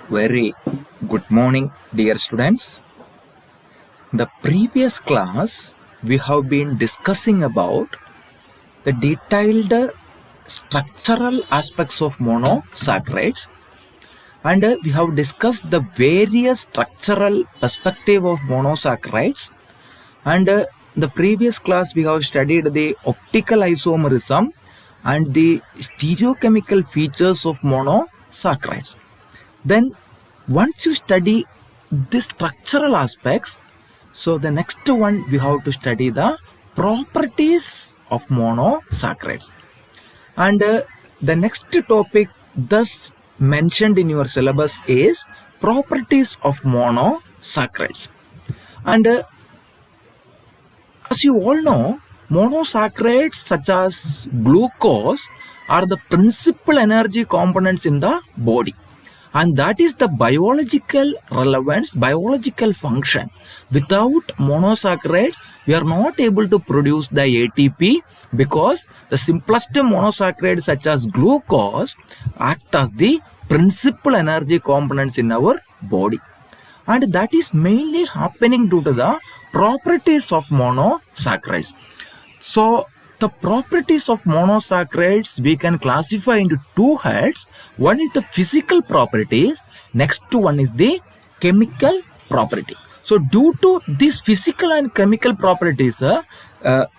Very good morning, dear students. The previous class we have been discussing about the detailed structural aspects of monosaccharides, and we have discussed the various structural perspective of monosaccharides, and the previous class we have studied the optical isomerism and the stereochemical features of monosaccharides. Then once you study the structural aspects, so the next one we have to study the properties of monosaccharides. And the next topic thus mentioned in your syllabus is properties of monosaccharides. And as you all know, monosaccharides such as glucose are the principal energy components in the body. And that is the biological relevance, biological function. Without monosaccharides, we are not able to produce the ATP because the simplest monosaccharides such as glucose act as the principal energy components in our body. And that is mainly happening due to the properties of monosaccharides. So the properties of monosaccharides we can classify into two heads. One is the physical properties, next one is the chemical property. So due to these physical and chemical properties,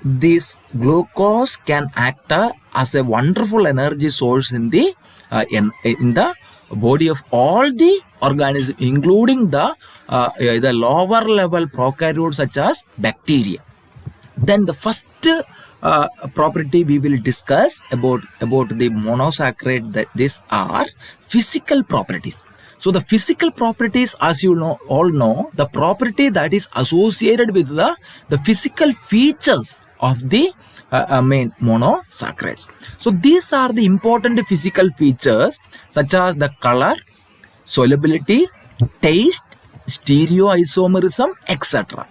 this glucose can act as a wonderful energy source in the body of all the organisms, including the lower level prokaryotes such as bacteria. Then the first property we will discuss about the monosaccharide, that these are physical properties. So the physical properties, as you all know, the property that is associated with the physical features of the main monosaccharides. So these are the important physical features such as the color, solubility, taste, stereoisomerism, etc.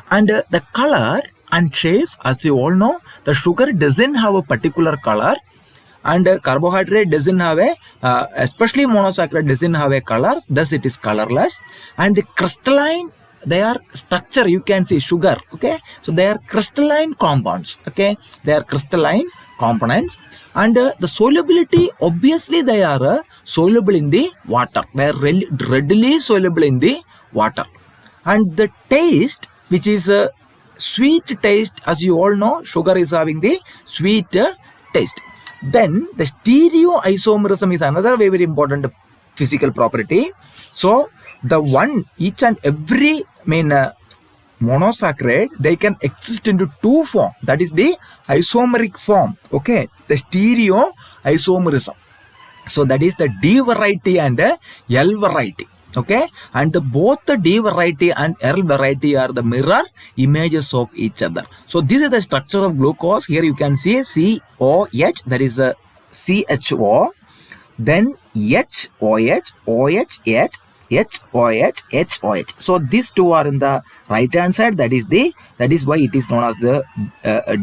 And the color and shapes, as you all know, the sugar doesn't have a particular color, and carbohydrate doesn't have especially monosaccharide doesn't have a color, thus it is colorless. And the crystalline, they are structure, you can see sugar, okay, so they are crystalline compounds, okay, they are crystalline components. And the solubility, obviously they are soluble in the water, they are readily soluble in the water. And the taste, which is sweet taste, as you all know, sugar is having the sweet taste. Then the stereoisomerism is another very important physical property. So the one, each and every monosaccharide, they can exist into two forms, that is the isomeric form, okay, the stereoisomerism. So that is the D variety and L variety. Okay, and both the D variety and L variety are the mirror images of each other. So this is the structure of glucose. Here you can see COH, that is a CHO, then HOH, OHH, HOH, HOH. So these two are in the right hand side. That is why it is known as the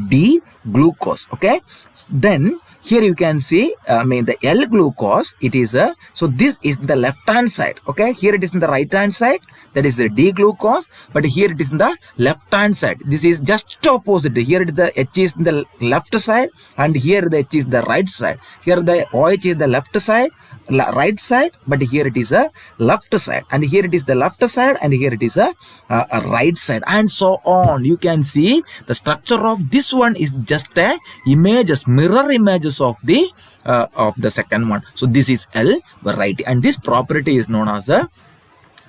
D glucose. Okay, then here you can see the L glucose, it is so this is the left hand side, okay, here it is in the right hand side, that is the D glucose, but here it is in the left hand side. This is just opposite. Here the H is in the left side and here the H is the right side. Here the OH is the left side, right side, but here it is a left side, and here it is the left side, and here it is a right side, and so on. You can see the structure of this one is just a images, mirror images of the second one. So this is L variety, and this property is known as the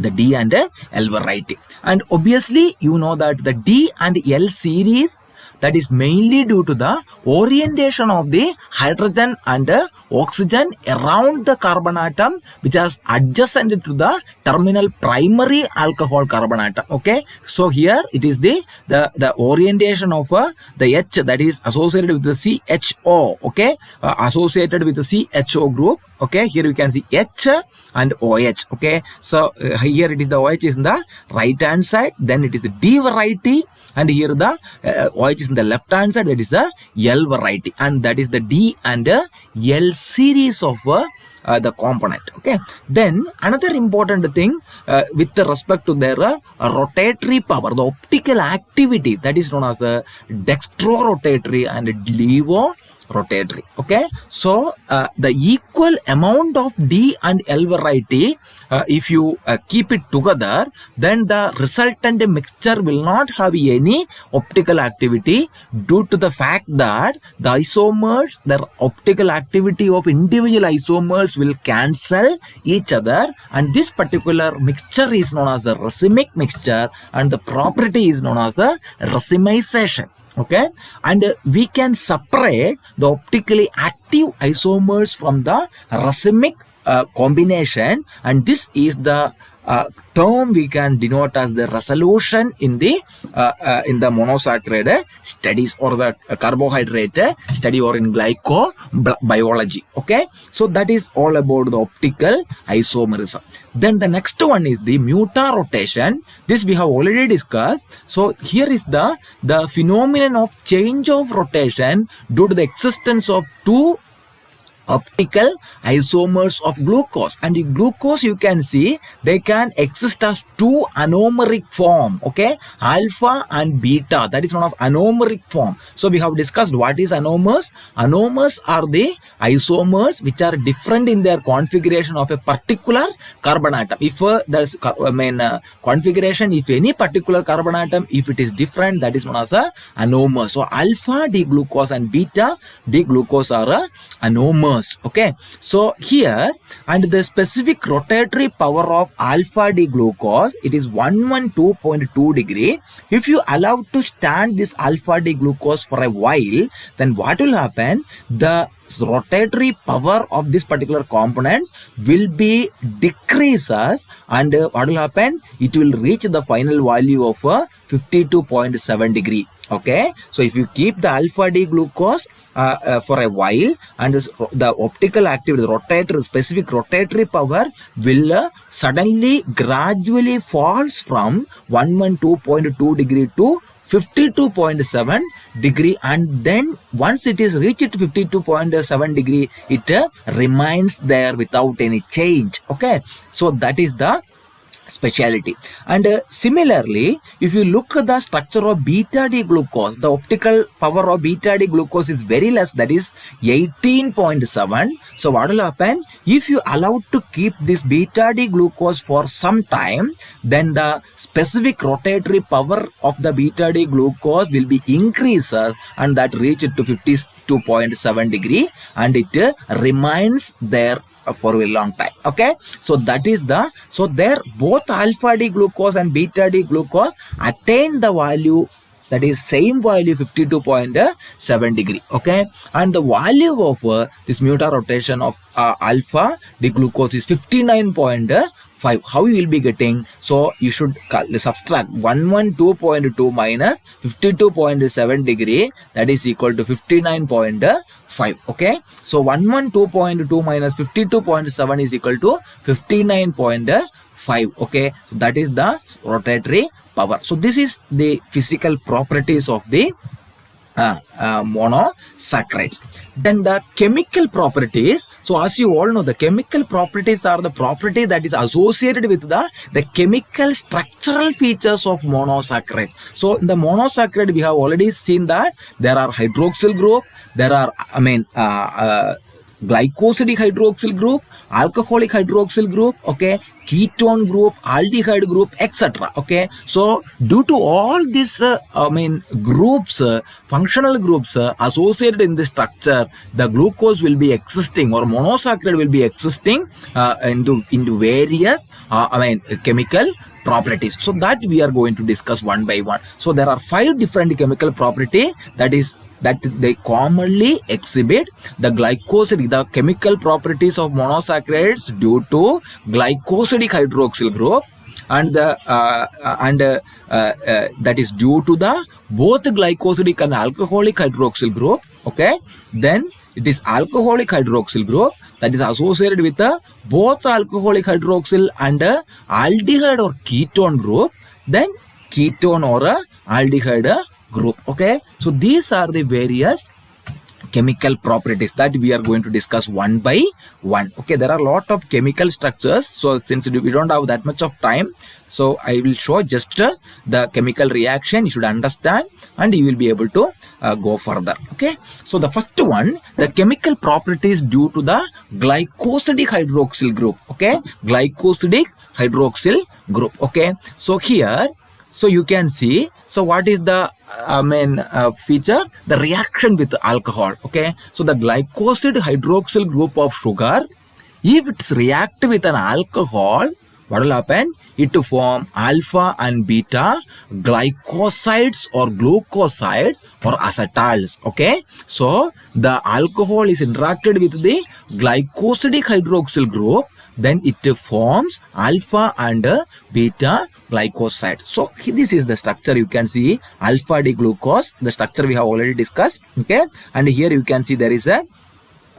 D and L variety. And obviously you know that the D and L series, that is mainly due to the orientation of the hydrogen and oxygen around the carbon atom, which is adjacent to the terminal primary alcohol carbon atom. Okay, so here it is the orientation of the H, that is associated with the CHO. Okay, associated with the CHO group. Okay, here you can see H and OH. Okay, so here it is the OH is in the right hand side, then it is the D variety, and here the OH is in the left hand side, that is the L variety, and that is the D and L series of the component. Okay, then another important thing with respect to their rotatory power, the optical activity, that is known as dextrorotatory and levorotatory. Okay, so the equal amount of D and L variety, if you keep it together, then the resultant mixture will not have any optical activity, due to the fact that the isomers, the optical activity of individual isomers will cancel each other, and this particular mixture is known as a racemic mixture, and the property is known as a racemization. Okay, and we can separate the optically active isomers from the racemic combination, and this is the term we can denote as the resolution in the monosaccharide studies, or the carbohydrate study, or in glycobiology. Okay, so that is all about the optical isomerism. Then the next one is the mutarotation. This we have already discussed. So here is the phenomenon of change of rotation due to the existence of two optical isomers of glucose, and the glucose, you can see they can exist as two anomeric form. Okay, alpha and beta, that is known as anomeric form. So we have discussed what is anomers. Anomers are the isomers which are different in their configuration of a particular carbon atom. If there's configuration, if any particular carbon atom, if it is different, that is known as a anomer. So alpha D-glucose and beta D-glucose are anomers. Okay, so here, and the specific rotatory power of alpha D glucose, it is 112.2 degree. If you allow to stand this alpha D glucose for a while, then what will happen? The rotatory power of this particular components will be decreases, and what will happen? It will reach the final value of 52.7 degree. Okay, so if you keep the alpha D glucose for a while, and the optical activity, the specific rotatory power will suddenly gradually falls from 112.2 degree to 52.7 degree, and then once it is reached 52.7 degree, it remains there without any change. Okay, so that is the speciality. And similarly, if you look at the structure of beta D glucose, the optical power of beta D glucose is very less, that is 18.7. So what will happen? If you allow to keep this beta D glucose for some time, then the specific rotatory power of the beta D glucose will be increased, and that reach it to 52.7 degree, and it remains there for a long time. Okay, so that is so there both alpha D glucose and beta D glucose attain the value, that is same value, 52.7 degree. Okay, and the value of this mutarotation of alpha D glucose is 59.5. How you will be getting? So you should subtract 112.2 minus 52.7 degree, that is equal to 59.5. Okay, so 112.2 minus 52.7 is equal to 59.5. Okay, so that is the rotatory power. So this is the physical properties of the monosaccharides. Then the chemical properties. So as you all know, the chemical properties are the property that is associated with the chemical structural features of monosaccharide. So in the monosaccharide, we have already seen that there are hydroxyl group, there are glycosidic hydroxyl group, alcoholic hydroxyl group, okay, ketone group, aldehyde group, etc. Okay, so due to all these groups, functional groups associated in the structure, the glucose will be existing, or monosaccharide will be existing into various chemical properties. So that we are going to discuss one by one. So there are 5 different chemical property that they commonly exhibit. The glycosidic, the chemical properties of monosaccharides due to glycosidic hydroxyl group, and that is due to the both glycosidic and alcoholic hydroxyl group. Okay, then it is alcoholic hydroxyl group, that is associated with both alcoholic hydroxyl and aldehyde or ketone group, then ketone or aldehyde group. Okay, so these are the various chemical properties that we are going to discuss one by one. Okay, there are a lot of chemical structures, so since we don't have that much of time, so I will show just the chemical reaction. You should understand and you will be able to go further. Okay, so the first one, the chemical properties due to the glycosidic hydroxyl group. Okay, glycosidic hydroxyl group. Okay, so here, so you can see, so what is the main feature? The reaction with alcohol. Okay, so the glycoside hydroxyl group of sugar, if it's react with an alcohol, what will happen? It to form alpha and beta glycosides or glucosides or acetyls. Okay, so the alcohol is interacted with the glycosidic hydroxyl group, then it forms alpha and beta glycoside. So this is the structure. You can see alpha D glucose, the structure we have already discussed. Okay, and here you can see there is a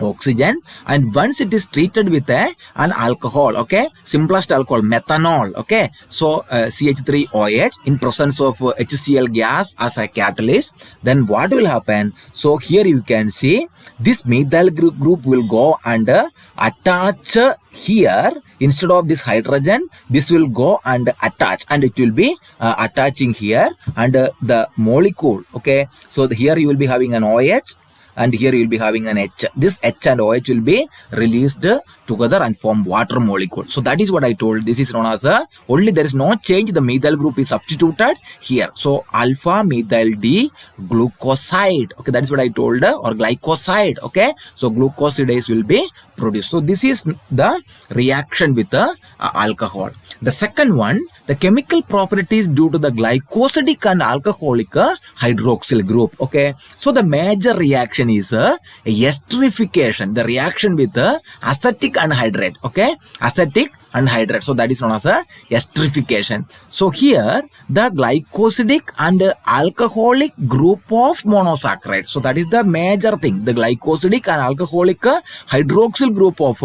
oxygen, and once it is treated with an alcohol, okay, simplest alcohol, methanol, okay, so CH3OH in presence of HCl gas as a catalyst, then what will happen? So here you can see this methyl group will go and attach here. Instead of this hydrogen, this will go and attach, and it will be attaching here, and the molecule, okay, so here you will be having an OH, and here you will be having an H. This H and OH will be released together and form water molecule. So that is what I told. This is known as only there is no change. The methyl group is substituted here. So alpha methyl D glucoside. Okay, that is what I told, or glycoside. Okay, so glucosidase will be produced. So this is the reaction with the alcohol. The second one, the chemical properties due to the glycosidic and alcoholic hydroxyl group. Okay, so the major reaction is esterification, the reaction with acetic anhydride. Okay, acetic anhydride, so that is known as esterification. So here the glycosidic and alcoholic group of monosaccharide, so that is the major thing. The glycosidic and alcoholic hydroxyl group of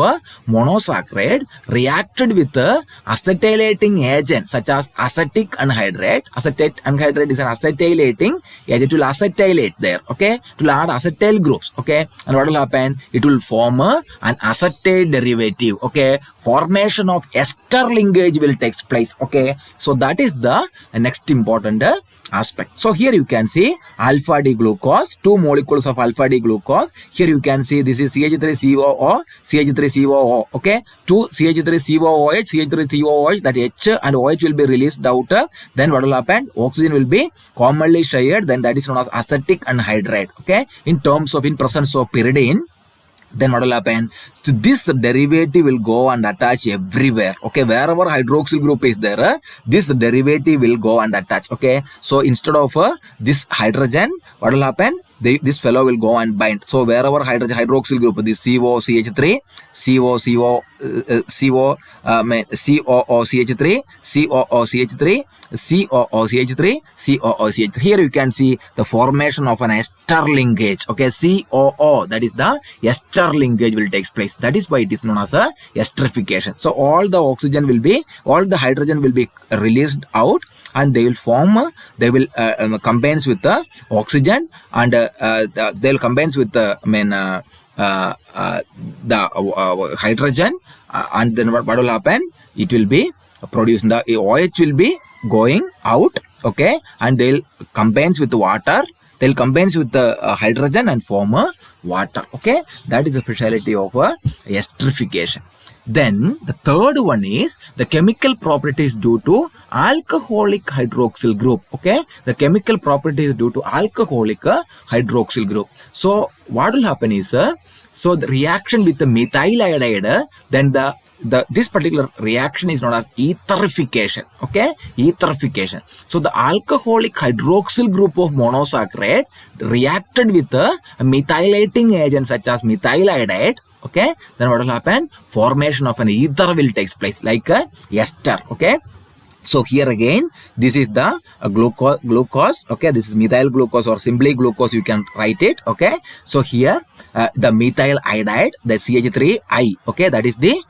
monosaccharide reacted with acetylating agent such as acetic anhydride. Acetic anhydride is an acetylating agent. It will acetylate there. Okay, it will add acetyl groups. Okay, and what will happen? It will form an acetate derivative. Okay, formation of ester linkage will take place. Okay, so that is the next important aspect. So here you can see alpha D glucose, two molecules of alpha D glucose. Here you can see this is CH3COO, CH3COO. Okay, two CH3COOH, CH3COOH, that H and OH will be released out. Then what will happen? Oxygen will be commonly shared. Then that is known as acetic anhydride. Okay, in terms of in presence of pyridine. Then what will happen? So this derivative will go and attach everywhere. Okay, wherever hydroxyl group is there, this derivative will go and attach. Okay, so instead of this hydrogen, what will happen? This fellow will go and bind. So wherever hydroxyl group, this COCH3, COOCH3, COOCH3, COOCH3, COOCH3. Here you can see the formation of an ester linkage. Okay, COO, that is the ester linkage will take place. That is why it is known as a esterification. So all the oxygen will be, all the hydrogen will be released out, and they will form, they will combine with the oxygen, and they will combine with the hydrogen, and then what will happen? It will be produced. The OH will be going out. Okay, and they will combine with the water. They will combine with the hydrogen and form water. Okay, that is the speciality of esterification. Then the third one is the chemical properties due to alcoholic hydroxyl group. Okay, the chemical properties due to alcoholic hydroxyl group. So what will happen is, so the reaction with the methyl iodide, then this particular reaction is known as etherification. Okay, etherification. So the alcoholic hydroxyl group of monosaccharide reacted with a methylating agent such as methyl iodide. Okay, then what will happen? Formation of an ether will take place, like ester. Okay, So here again, this is the glucose. Okay, this is methyl glucose or simply glucose. You can write it. Okay, so here the methyl iodide, the CH3I. Okay, that is the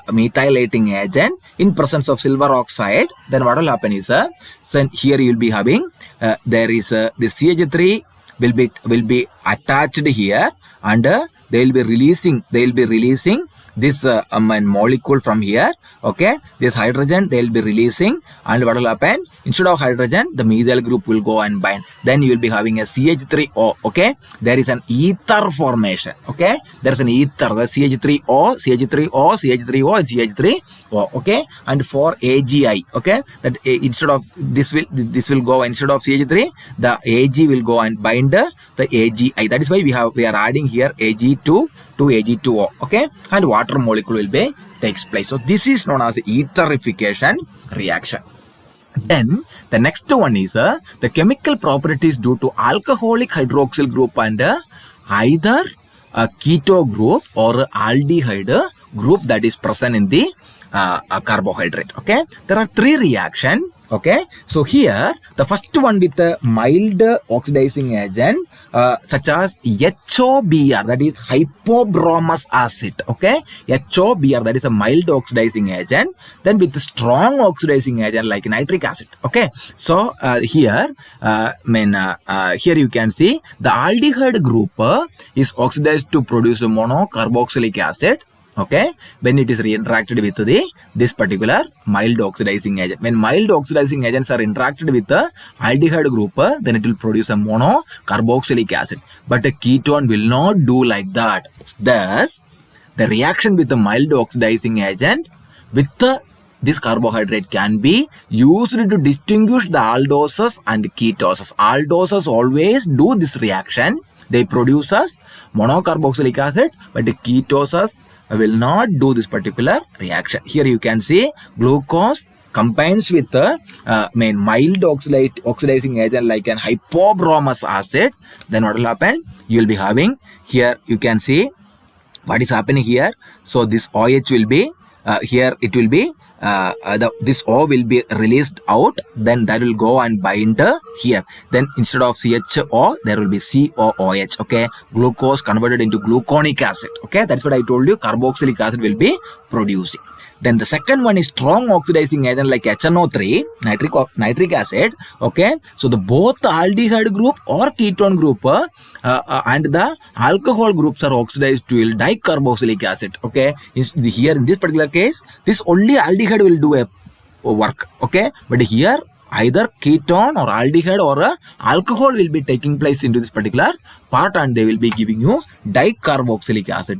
methylating agent in presence of silver oxide. Then what will happen is, so here you will be having there is the CH3 will be attached here, and they will be releasing this molecule from here. Okay, this hydrogen they will be releasing, and what will happen, instead of hydrogen the methyl group will go and bind, then you will be having a CH3O. Okay, there is an ether formation. Okay, there is an ether, the CH3O, CH3O, and CH3O. Okay, and for AgI, okay, that instead of this will go, instead of CH3 the Ag will go and bind the AgI. That is why we are adding here Ag2 to Ag2O. Okay, and water molecule will be takes place. So this is known as etherification reaction. Then the next one is the chemical properties due to alcoholic hydroxyl group and either a keto group or aldehyde group that is present in the carbohydrate. Okay, there are three reactions. Okay, so here the first one with the mild oxidizing agent such as HOBr, that is hypobromous acid. Okay, HOBr, that is a mild oxidizing agent. Then with the strong oxidizing agent like nitric acid. Okay, so here here you can see the aldehyde group is oxidized to produce monocarboxylic acid. Okay, when it is reinteracted with this particular mild oxidizing agent. When mild oxidizing agents are interacted with the aldehyde group, then it will produce a monocarboxylic acid. But a ketone will not do like that. Thus, the reaction with the mild oxidizing agent with this carbohydrate can be used to distinguish the aldoses and ketoses. Aldoses always do this reaction. They produce us monocarboxylic acid, but the ketoses will not do this particular reaction. Here you can see glucose combines with the mild oxidizing agent like an hypobromous acid. Then what will happen? You will be having here, you can see what is happening here. So this OH will be here, it will be this O will be released out, then that will go and bind here. Then instead of CHO, there will be COOH. Okay, glucose converted into gluconic acid. Okay, that's what I told you, carboxylic acid will be producing. Then the second one is strong oxidizing agent like HNO3, nitric acid. Okay, so the both the aldehyde group or ketone group and the alcohol groups are oxidized to yield dicarboxylic acid. Okay, here in this particular case, this only aldehyde will do a work. Okay, but here either ketone or aldehyde or alcohol will be taking place into this particular part, and they will be giving you dicarboxylic acid.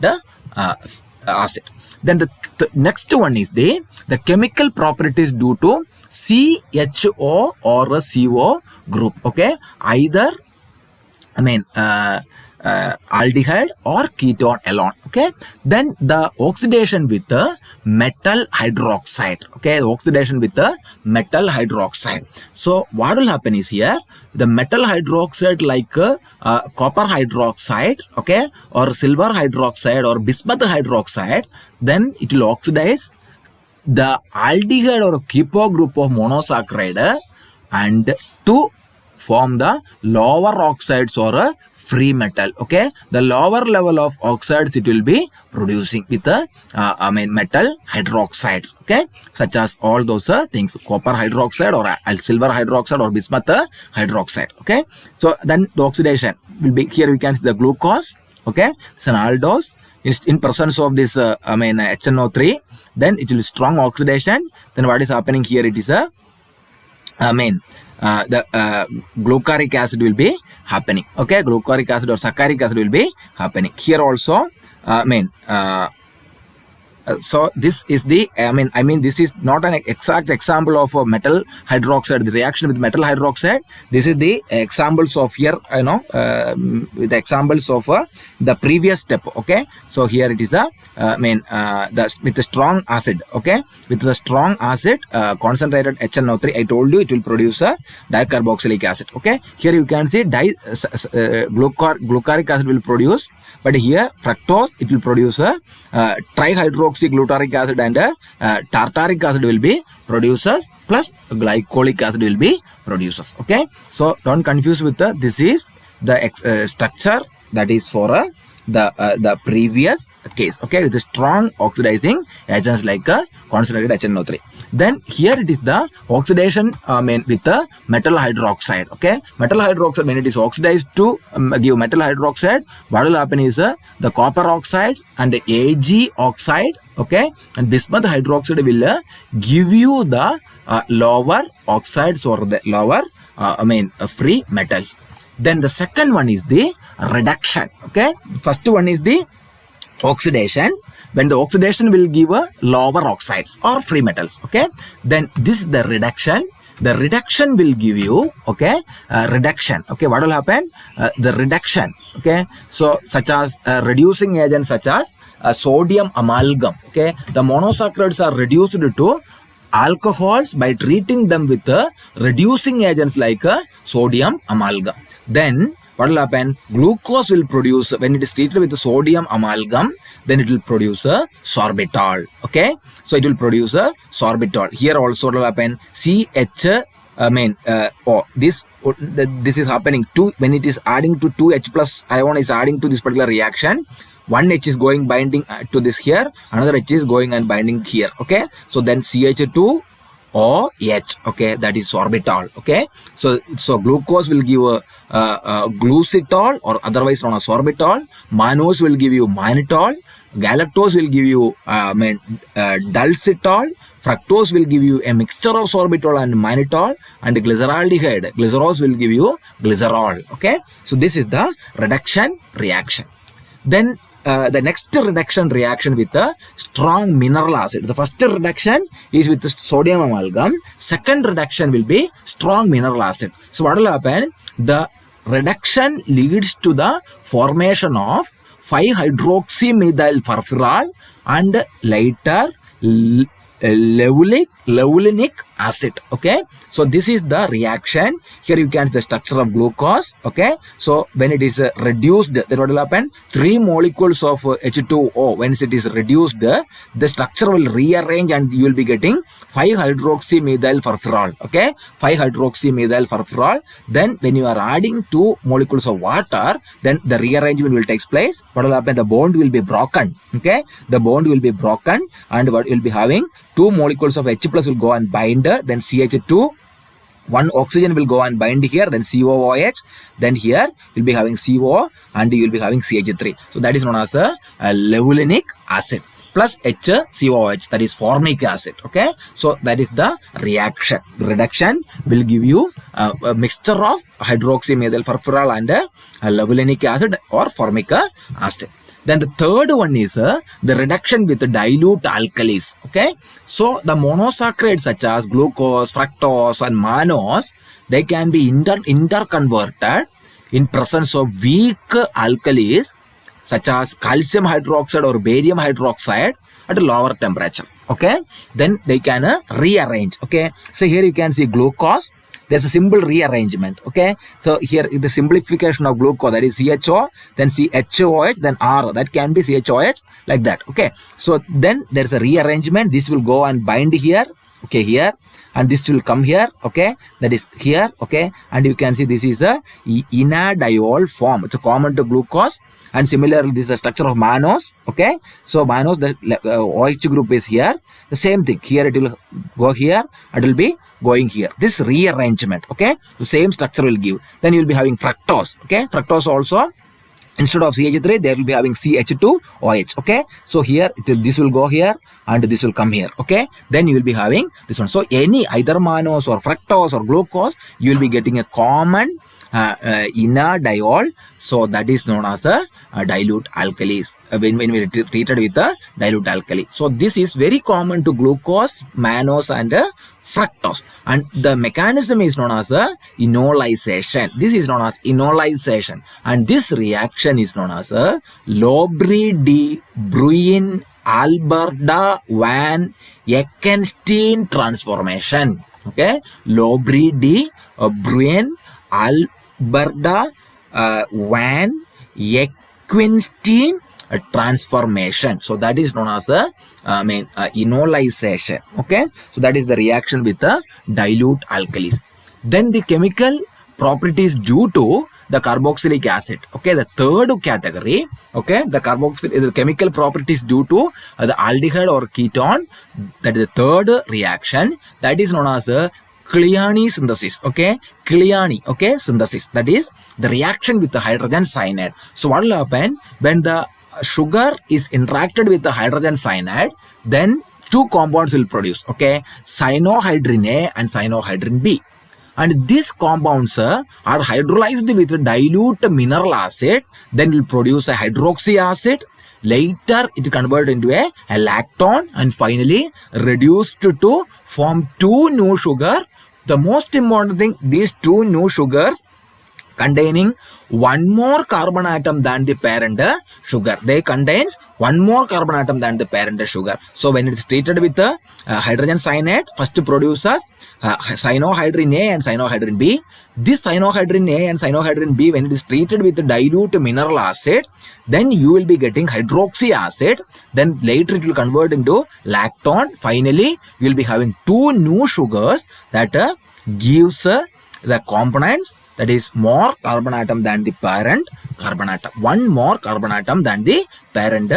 Then the next one is the chemical properties due to CHO or CO group. Okay, either aldehyde or ketone alone. Okay, then the oxidation with the metal hydroxide. Okay, the oxidation with the metal hydroxide. So what will happen is here the metal hydroxide like copper hydroxide, okay, or silver hydroxide or bismuth hydroxide, then it will oxidize the aldehyde or kepo group of monosaccharide and to form the lower oxides or a free metal. Okay, the lower level of oxides it will be producing with the metal hydroxides. Okay, such as all those things, copper hydroxide or silver hydroxide or bismuth hydroxide. Okay, so then the oxidation will be here. We can see the glucose. Okay, it's an aldose in presence of this HNO3. Then it will be strong oxidation. Then what is happening here? It is a the glucaric acid will be happening. Okay, glucaric acid or saccharic acid will be happening here also. So this is the this is not an exact example of a metal hydroxide, the reaction with metal hydroxide. This is the examples of here, with the examples of the previous step. Okay, so here it is a with the strong acid. Okay, with the strong acid concentrated HNO3, I told you it will produce a dicarboxylic acid. Okay, here you can see glucaric acid will produce, but here fructose it will produce a trihydroxy hydroxyglutaric acid and tartaric acid will be producers, plus glycolic acid will be producers. Okay, so don't confuse with this is the structure that is for the previous case, okay, with the strong oxidizing agents like concentrated HNO3. Then here it is the oxidation with the metal hydroxide. Okay, metal hydroxide, when it is oxidized to give metal hydroxide, what will happen is the copper oxides and the Ag oxide, okay, and bismuth hydroxide will give you the lower oxides or the lower free metals. Then the second one is the reduction. Okay, first one is the oxidation. When the oxidation will give a lower oxides or free metals. Okay, then this is the reduction. The reduction will give you, okay, reduction. Okay, what will happen? The reduction. Okay, so such as reducing agents such as sodium amalgam. Okay, the monosaccharides are reduced to alcohols by treating them with reducing agents like sodium amalgam. Then what will happen? Glucose will produce, when it is treated with the sodium amalgam, then it will produce a sorbitol. Okay, so it will produce a sorbitol. Here also what will happen? This is happening to, when it is adding to 2H plus ion is adding to this particular reaction. One H is going binding to this here, another H is going and binding here. Okay, so then CH2 or H, okay, that is sorbitol. Okay, so glucose will give a glucitol or otherwise known as sorbitol. Mannose will give you mannitol. Galactose will give you dulcitol. Fructose will give you a mixture of sorbitol and mannitol, and glyceraldehyde, glycerose will give you glycerol. Okay, so this is the reduction reaction. Then the next reduction reaction with the strong mineral acid. The first reduction is with the sodium amalgam. Second reduction will be strong mineral acid. So what will happen? The reduction leads to the formation of 5-hydroxymethylfurfural and later levulinic acid. Okay, so this is the reaction. Here you can see the structure of glucose. Okay, so when it is reduced, then what will happen? 3 molecules of H2O. When it is reduced, the structure will rearrange and you will be getting 5-hydroxymethylfurfural. Okay, 5-hydroxymethylfurfural. Then when you are adding 2 molecules of water, then the rearrangement will take place. What will happen? The bond will be broken. Okay, the bond will be broken, and what will be having 2 molecules of H plus will go and bind, then CH2, 1 oxygen will go and bind here, then COOH, then here you'll be having CO and you will be having CH3. So that is known as a levulinic acid plus HCOH, that is formic acid. Okay, so that is the reaction. Reduction will give you a mixture of hydroxymethylfurfural and levulinic acid or formic acid. Then the third one is the reduction with the dilute alkalis. Okay, so the monosaccharides such as glucose, fructose and mannose, they can be interconverted in presence of weak alkalis such as calcium hydroxide or barium hydroxide at a lower temperature. Okay, then they can rearrange. Okay, so here you can see glucose. There's a simple rearrangement. Okay, so here is the simplification of glucose, that is CHO, then CHOH, then R, that can be CHOH, like that. Okay, so then there's a rearrangement. This will go and bind here. Okay, here, and this will come here. Okay, that is here. Okay, and you can see this is a enadiol form. It's a common to glucose, and similarly this is the structure of mannose. Okay, so mannose, the OH group is here. The same thing here, it will go here, it will be going here. This rearrangement, okay, the same structure will give. Then you will be having fructose. Okay, fructose also, instead of CH3 there will be having CH2OH. Okay, so here this will go here and this will come here. Okay, then you will be having this one. So any either mannose or fructose or glucose, you will be getting a common enadiol. So that is known as a dilute alkalis when we treated with a dilute alkali. So this is very common to glucose, mannose and fructose, and the mechanism is known as enolization. This is known as enolization, and this reaction is known as Lobry-de-Bruyn Alberda van Eckenstein transformation. Okay, Lobry-de-Bruyn Alberda van Eckenstein transformation. So that is known as enolization. Okay, so that is the reaction with the dilute alkalis. Then the chemical properties due to the carboxylic acid. Okay, the third category. Okay, the chemical properties due to the aldehyde or ketone. That is the third reaction. That is known as the Kliani synthesis. Okay, Kliani. Okay, synthesis. That is the reaction with the hydrogen cyanide. So what will happen when the sugar is interacted with the hydrogen cyanide? Then two compounds will produce. Okay, cyanohydrin A and cyanohydrin B. And these compounds are hydrolyzed with dilute mineral acid, then will produce a hydroxy acid. Later it converted into a lactone and finally reduced to form two new sugar. The most important thing, these two new sugars containing one more carbon atom than the parent sugar. They contains one more carbon atom than the parent sugar. So when it is treated with the hydrogen cyanide, first produces cyanohydrin A and cyanohydrin B. This cyanohydrin A and cyanohydrin B, when it is treated with the dilute mineral acid, then you will be getting hydroxy acid. Then later it will convert into lactone. Finally, you will be having two new sugars that gives the components, that is more carbon atom than the parent carbon atom. One more carbon atom than the parent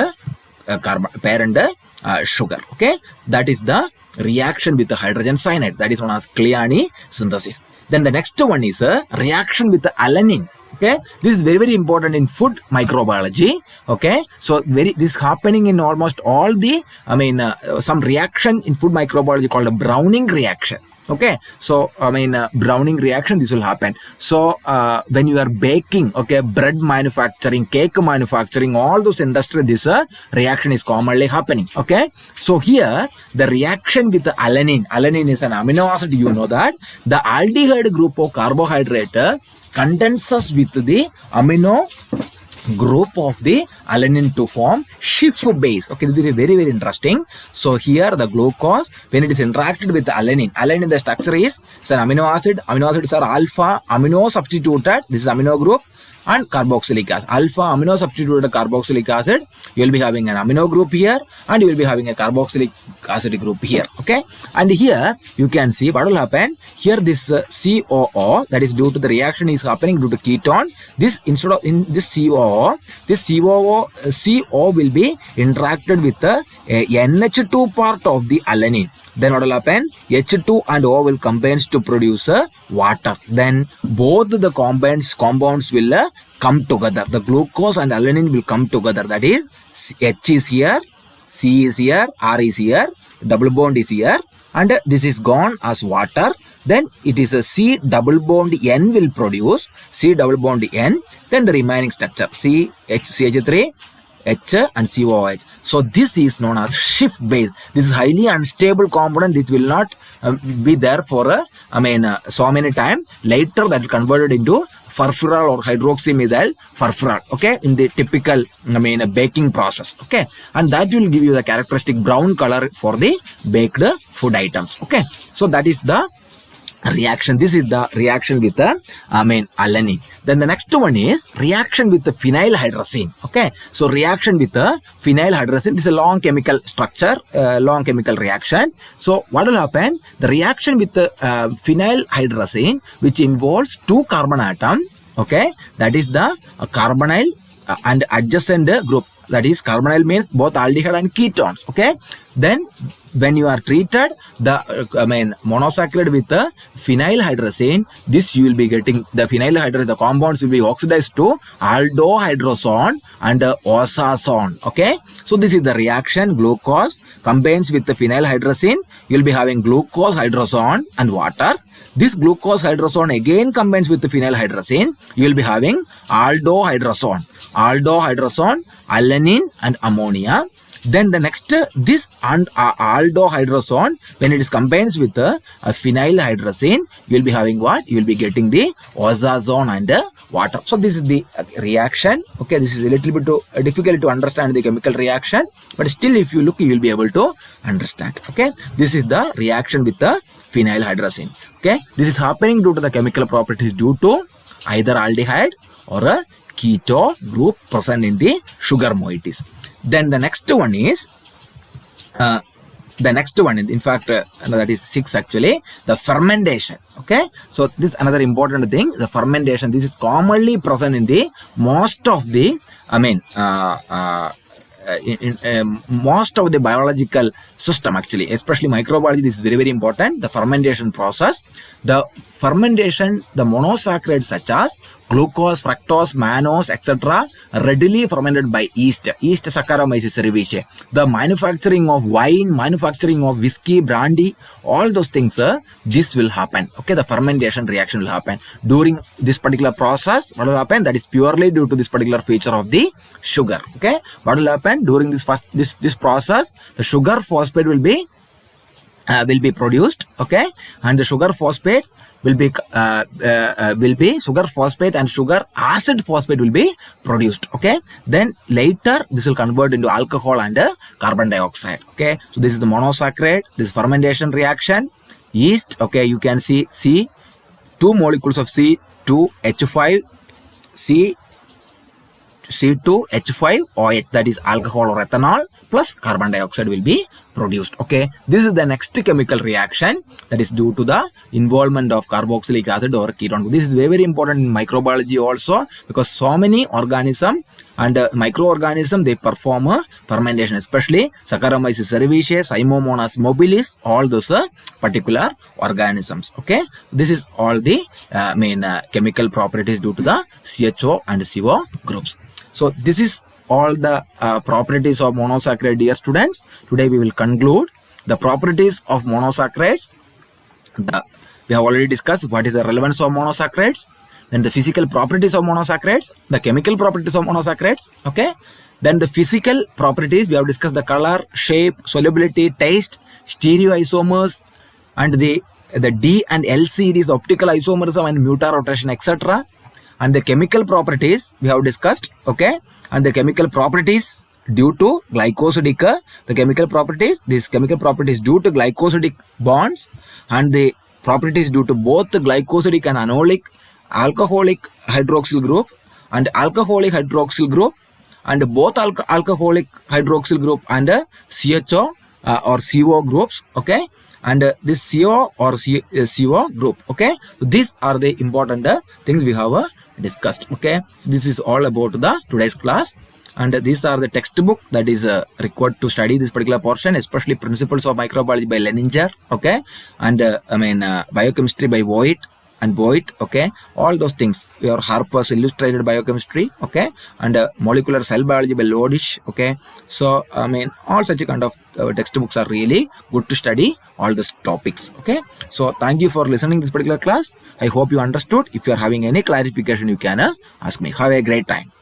sugar. Okay, that is the reaction with the hydrogen cyanide. That is known as Kliani synthesis. Then the next one is a reaction with the alanine. Okay, this is very important in food microbiology. Okay, so this is happening in almost all the some reaction in food microbiology called a Browning reaction. Okay, so Browning reaction, this will happen. So when you are baking, okay, bread manufacturing, cake manufacturing, all those industry, this reaction is commonly happening. Okay, so here the reaction with the alanine is an amino acid. You know that the aldehyde group of carbohydrate condenses with the amino group of the alanine to form Schiff base. Okay, this is very interesting. So here the glucose, when it is interacted with the alanine, the structure is an amino acid. Amino acids are alpha amino substituted. This is amino group and carboxylic acid. Alpha amino substituted carboxylic acid. You will be having an amino group here and you will be having a carboxylic acid group here. Okay, and here you can see what will happen. Here this COO, that is due to the reaction is happening due to ketone. This instead of in this CO will be interacted with the NH2 part of the alanine. Then what will happen? H2 and O will combine to produce water. Then both the compounds will come together. The glucose and alanine will come together. That is, H is here, C is here, R is here, double bond is here, and this is gone as water. Then it is a C double bond N will produce C double bond N. Then the remaining structure CH3, H and COH. So this is known as Schiff base. This is highly unstable component. This will not be there for so many time. Later that will converted into furfural or hydroxymethyl furfural. Okay, in the typical baking process. Okay, and that will give you the characteristic brown color for the baked food items. Okay, so that is the reaction. This is the reaction with the alanine. Then the next one is reaction with the phenylhydrazine. Okay, so reaction with the phenylhydrazine, this is a long chemical structure, long chemical reaction. So what will happen? The reaction with the phenylhydrazine, which involves two carbon atom. Okay, that is the carbonyl and adjacent group. That is, carbonyl means both aldehyde and ketones. Okay, then when you are treated the monosaccharide with the phenylhydrazine, this you will be getting the phenylhydrazine, the compounds will be oxidized to aldohydrazone and osazone. Okay, so this is the reaction. Glucose combines with the phenylhydrazine, you will be having glucose hydrazone and water. This glucose hydrazone again combines with the phenylhydrazine, you will be having aldohydrazone, alanine and ammonia. Then the next, this and aldohydrazone, when it is combines with the phenylhydrazine, you will be having what? You will be getting the osazone and water. So this is the reaction. Okay, this is a little bit difficult to understand the chemical reaction, but still if you look, you will be able to understand. Okay, this is the reaction with the phenylhydrazine. Okay, this is happening due to the chemical properties due to either aldehyde or a keto group present in the sugar moieties. Then the next one is The next one, in fact, that is 6 actually, the fermentation. Okay, so this is another important thing. The fermentation, this is commonly present in the most of the, most of the biological system actually, especially microbiology. This is very, very important. The fermentation process, the fermentation, the monosaccharides such as glucose, fructose, mannose, etc. readily fermented by yeast. Yeast Saccharomyces cerevisiae. The manufacturing of wine, manufacturing of whiskey, brandy, all those things, this will happen. Okay, the fermentation reaction will happen during this particular process. What will happen? That is purely due to this particular feature of the sugar. Okay, what will happen during this process? The sugar phosphate will be produced. Okay, and the sugar phosphate will be sugar phosphate and sugar acid phosphate will be produced. Okay, then later this will convert into alcohol and carbon dioxide. Okay, so this is the monosaccharide, this fermentation reaction. Yeast, okay, you can see two molecules of C2H5 C2H5OH, that is alcohol or ethanol, plus carbon dioxide will be produced. Okay, this is the next chemical reaction that is due to the involvement of carboxylic acid or ketone. This is very, very important in microbiology also, because so many organisms and microorganisms, they perform a fermentation, especially Saccharomyces cerevisiae, Pseudomonas mobilis, all those particular organisms. Okay, this is all the main chemical properties due to the CHO and CO groups. So this is all the properties of monosaccharide, dear students. Today we will conclude the properties of monosaccharides. We have already discussed what is the relevance of monosaccharides, then the physical properties of monosaccharides, the chemical properties of monosaccharides. Okay, then the physical properties, we have discussed the color, shape, solubility, taste, stereoisomers, and the D and L series, optical isomerism and mutarotation, etc. And the chemical properties we have discussed. Okay, and the chemical properties due to glycosidic, the chemical properties, these chemical properties due to glycosidic bonds, and the properties due to both the glycosidic and anolic alcoholic hydroxyl group and alcoholic hydroxyl group, and both alcoholic hydroxyl group and CHO or CO groups. Okay, and this CO or CO group. Okay, so these are the important things we have discussed. Okay, so this is all about the today's class, and these are the textbook that is required to study this particular portion, especially Principles of Microbiology by Leninger. Okay, and Biochemistry by Voigt and Voigt. Okay, all those things. Your Harper's Illustrated Biochemistry. Okay, and Molecular Cell Biology by Lodish. Okay, so all such kind of textbooks are really good to study all these topics. Okay, so thank you for listening this particular class. I hope you understood. If you are having any clarification, you can ask me. Have a great time.